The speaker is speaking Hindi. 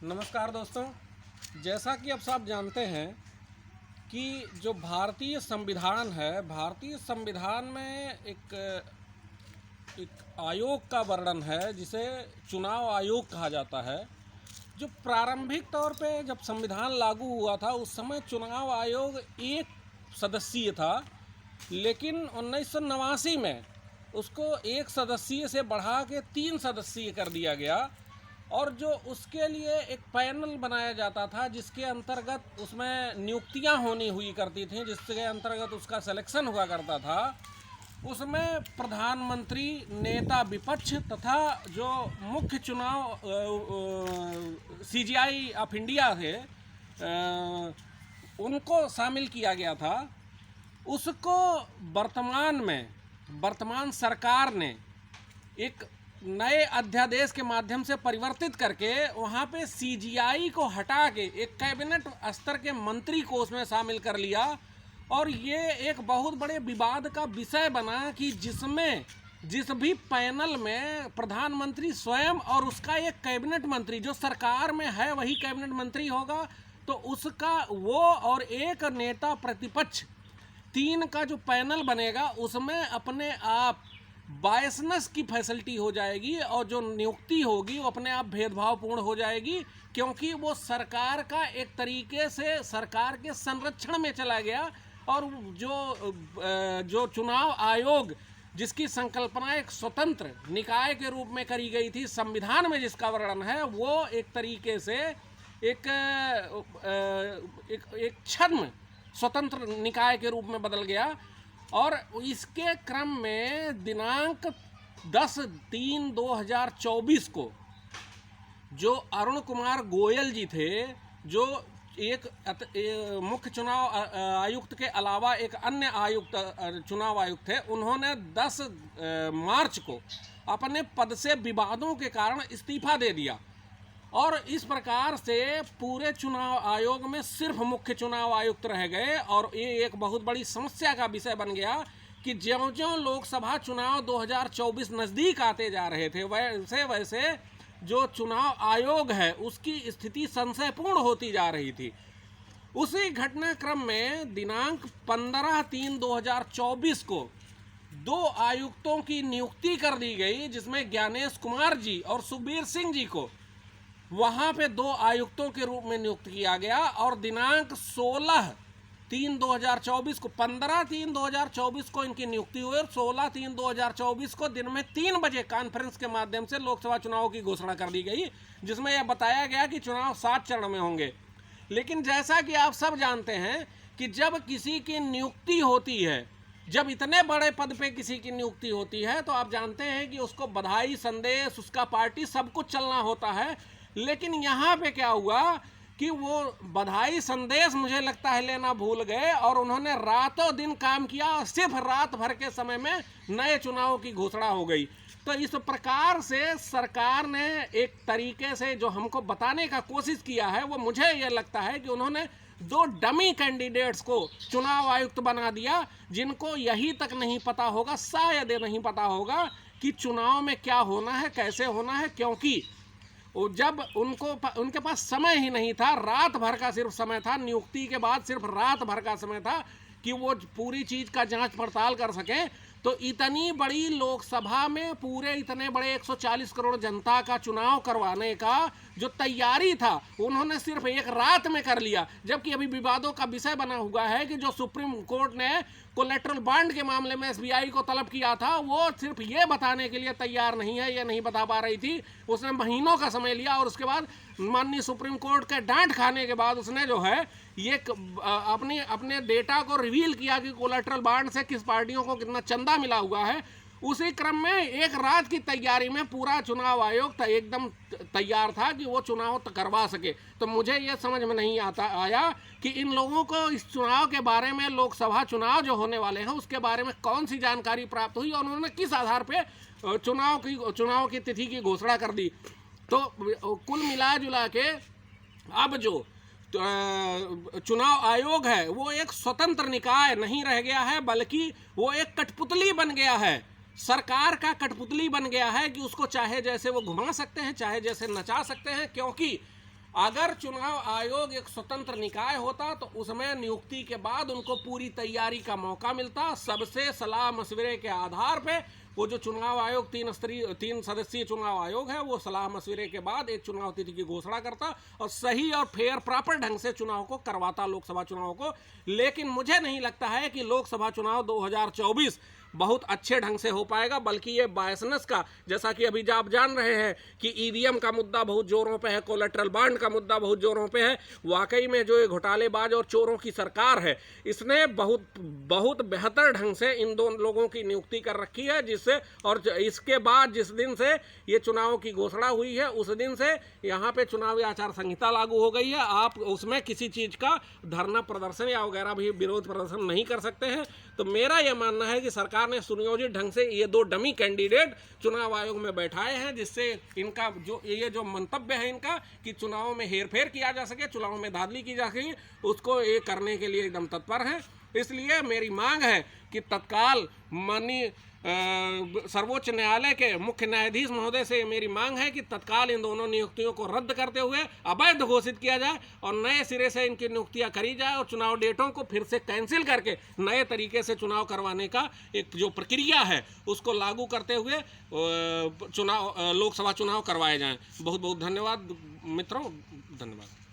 नमस्कार दोस्तों, जैसा कि आप सब जानते हैं कि जो भारतीय संविधान है, भारतीय संविधान में एक आयोग का वर्णन है जिसे चुनाव आयोग कहा जाता है। जो प्रारंभिक तौर पे जब संविधान लागू हुआ था उस समय चुनाव आयोग एक सदस्यीय था, लेकिन 1989 में उसको एक सदस्यीय से बढ़ा के 3 सदस्यीय कर दिया गया और जो उसके लिए एक पैनल बनाया जाता था जिसके अंतर्गत उसमें नियुक्तियां होनी हुई करती थीं, जिसके अंतर्गत उसका सिलेक्शन हुआ करता था। उसमें प्रधानमंत्री, नेता विपक्ष तथा जो मुख्य चुनाव सीजीआई ऑफ इंडिया थे उनको शामिल किया गया था। उसको वर्तमान सरकार ने एक नए अध्यादेश के माध्यम से परिवर्तित करके वहाँ पे सीजीआई को हटा के एक कैबिनेट स्तर के मंत्री को उसमें शामिल कर लिया और ये एक बहुत बड़े विवाद का विषय बना कि जिसमें जिस भी पैनल में प्रधानमंत्री स्वयं और उसका एक कैबिनेट मंत्री जो सरकार में है वही कैबिनेट मंत्री होगा, तो उसका वो और एक नेता प्रतिपक्ष 3 का जो पैनल बनेगा उसमें अपने आप बायसनेस की फैसिलिटी हो जाएगी और जो नियुक्ति होगी वो अपने आप भेदभावपूर्ण हो जाएगी, क्योंकि वो सरकार का एक तरीके से सरकार के संरक्षण में चला गया। और जो चुनाव आयोग जिसकी संकल्पना एक स्वतंत्र निकाय के रूप में करी गई थी, संविधान में जिसका वर्णन है, वो एक तरीके से एक छद्म स्वतंत्र निकाय के रूप में बदल गया। और इसके क्रम में दिनांक 10/3/2024 को जो अरुण कुमार गोयल जी थे, जो एक मुख्य चुनाव आयुक्त के अलावा एक अन्य चुनाव आयुक्त थे, उन्होंने 10 मार्च को अपने पद से विवादों के कारण इस्तीफा दे दिया। और इस प्रकार से पूरे चुनाव आयोग में सिर्फ मुख्य चुनाव आयुक्त रह गए और ये एक बहुत बड़ी समस्या का विषय बन गया कि ज्यों-ज्यों लोकसभा चुनाव 2024 नज़दीक आते जा रहे थे वैसे वैसे जो चुनाव आयोग है उसकी स्थिति संशयपूर्ण होती जा रही थी। उसी घटनाक्रम में दिनांक 15/3/2024 को 2 आयुक्तों की नियुक्ति कर दी गई, जिसमें ज्ञानेश कुमार जी और सुखबीर सिंह जी को वहाँ पे 2 आयुक्तों के रूप में नियुक्त किया गया। और दिनांक 16/3/2024 को 15/3/2024 को इनकी नियुक्ति हुई और 16/3/2024 को दिन में 3 बजे कॉन्फ्रेंस के माध्यम से लोकसभा चुनाव की घोषणा कर दी गई, जिसमें यह बताया गया कि चुनाव 7 चरण में होंगे। लेकिन जैसा कि आप सब जानते हैं कि जब किसी की नियुक्ति होती है, जब इतने बड़े पद पे किसी की नियुक्ति होती है, तो आप जानते हैं कि उसको बधाई संदेश, उसका पार्टी सब कुछ चलना होता है। लेकिन यहाँ पे क्या हुआ कि वो बधाई संदेश मुझे लगता है लेना भूल गए और उन्होंने रातों दिन काम किया और सिर्फ रात भर के समय में नए चुनाव की घोषणा हो गई। तो इस प्रकार से सरकार ने एक तरीके से जो हमको बताने का कोशिश किया है, वो मुझे ये लगता है कि उन्होंने 2 डमी कैंडिडेट्स को चुनाव आयुक्त बना दिया, जिनको यही तक नहीं पता होगा, शायद ये नहीं पता होगा कि चुनाव में क्या होना है, कैसे होना है, क्योंकि जब उनके पास समय ही नहीं था, रात भर का सिर्फ समय था, नियुक्ति के बाद सिर्फ रात भर का समय था कि वो पूरी चीज़ का जांच पड़ताल कर सकें। तो इतनी बड़ी लोकसभा में पूरे इतने बड़े 140 करोड़ जनता का चुनाव करवाने का जो तैयारी था, उन्होंने सिर्फ एक रात में कर लिया। जबकि अभी विवादों का विषय बना हुआ है कि जो सुप्रीम कोर्ट ने कोलेटरल बॉन्ड के मामले में एसबीआई को तलब किया था, वो सिर्फ ये बताने के लिए तैयार नहीं है, ये नहीं बता पा रही थी। उसने महीनों का समय लिया और उसके बाद माननीय सुप्रीम कोर्ट के डांट खाने के बाद उसने जो है ये अपने डेटा को रिवील किया कि कोलेटरल बॉन्ड से किस पार्टियों को कितना चंदा मिला हुआ है। उसी क्रम में एक रात की तैयारी में पूरा चुनाव आयोग एकदम तैयार था कि वो चुनाव करवा सके। तो मुझे ये समझ में नहीं आया कि इन लोगों को इस चुनाव के बारे में, लोकसभा चुनाव जो होने वाले हैं उसके बारे में कौन सी जानकारी प्राप्त हुई और उन्होंने किस आधार पे चुनाव की तिथि की घोषणा कर दी। तो कुल मिला जुला के अब जो चुनाव आयोग है वो एक स्वतंत्र निकाय नहीं रह गया है, बल्कि वो एक कठपुतली बन गया है, सरकार का कठपुतली बन गया है कि उसको चाहे जैसे वो घुमा सकते हैं, चाहे जैसे नचा सकते हैं। क्योंकि अगर चुनाव आयोग एक स्वतंत्र निकाय होता तो उसमें नियुक्ति के बाद उनको पूरी तैयारी का मौका मिलता। सबसे सलाह मशवरे के आधार पे वो जो चुनाव आयोग 3 सदस्यीय चुनाव आयोग है, वो सलाह मशवरे के बाद एक चुनाव तिथि की घोषणा करता और सही और फेयर प्रॉपर ढंग से चुनाव को करवाता, लोकसभा चुनाव को। लेकिन मुझे नहीं लगता है कि लोकसभा चुनाव 2024 बहुत अच्छे ढंग से हो पाएगा, बल्कि ये बायसनेस का, जैसा कि अभी आप जान रहे हैं कि ईवीएम का मुद्दा बहुत जोरों पे है, कोलेट्रल बॉन्ड का मुद्दा बहुत जोरों पे है। वाकई में जो ये घोटालेबाज और चोरों की सरकार है, इसने बहुत बेहतर ढंग से इन दोनों लोगों की नियुक्ति कर रखी है, जिससे और इसके बाद जिस दिन से ये चुनाव की घोषणा हुई है उस दिन से यहाँ पे चुनावी आचार संहिता लागू हो गई है। आप उसमें किसी चीज़ का धरना प्रदर्शन या वगैरह भी विरोध प्रदर्शन नहीं कर सकते हैं। तो मेरा यह मानना है कि सरकार ने सुनियोजित ढंग से ये 2 डमी कैंडिडेट चुनाव आयोग में बैठाए हैं, जिससे इनका जो मंतव्य है इनका कि चुनाव में हेरफेर किया जा सके, चुनाव में धांधली की जा सके, उसको ये करने के लिए एकदम तत्पर हैं। इसलिए मेरी मांग है कि तत्काल माननीय सर्वोच्च न्यायालय के मुख्य न्यायाधीश महोदय से मेरी मांग है कि तत्काल इन दोनों नियुक्तियों को रद्द करते हुए अवैध घोषित किया जाए और नए सिरे से इनकी नियुक्तियां करी जाए और चुनाव डेटों को फिर से कैंसिल करके नए तरीके से चुनाव करवाने का एक जो प्रक्रिया है उसको लागू करते हुए लोकसभा चुनाव करवाए जाएं। बहुत बहुत धन्यवाद मित्रों, धन्यवाद।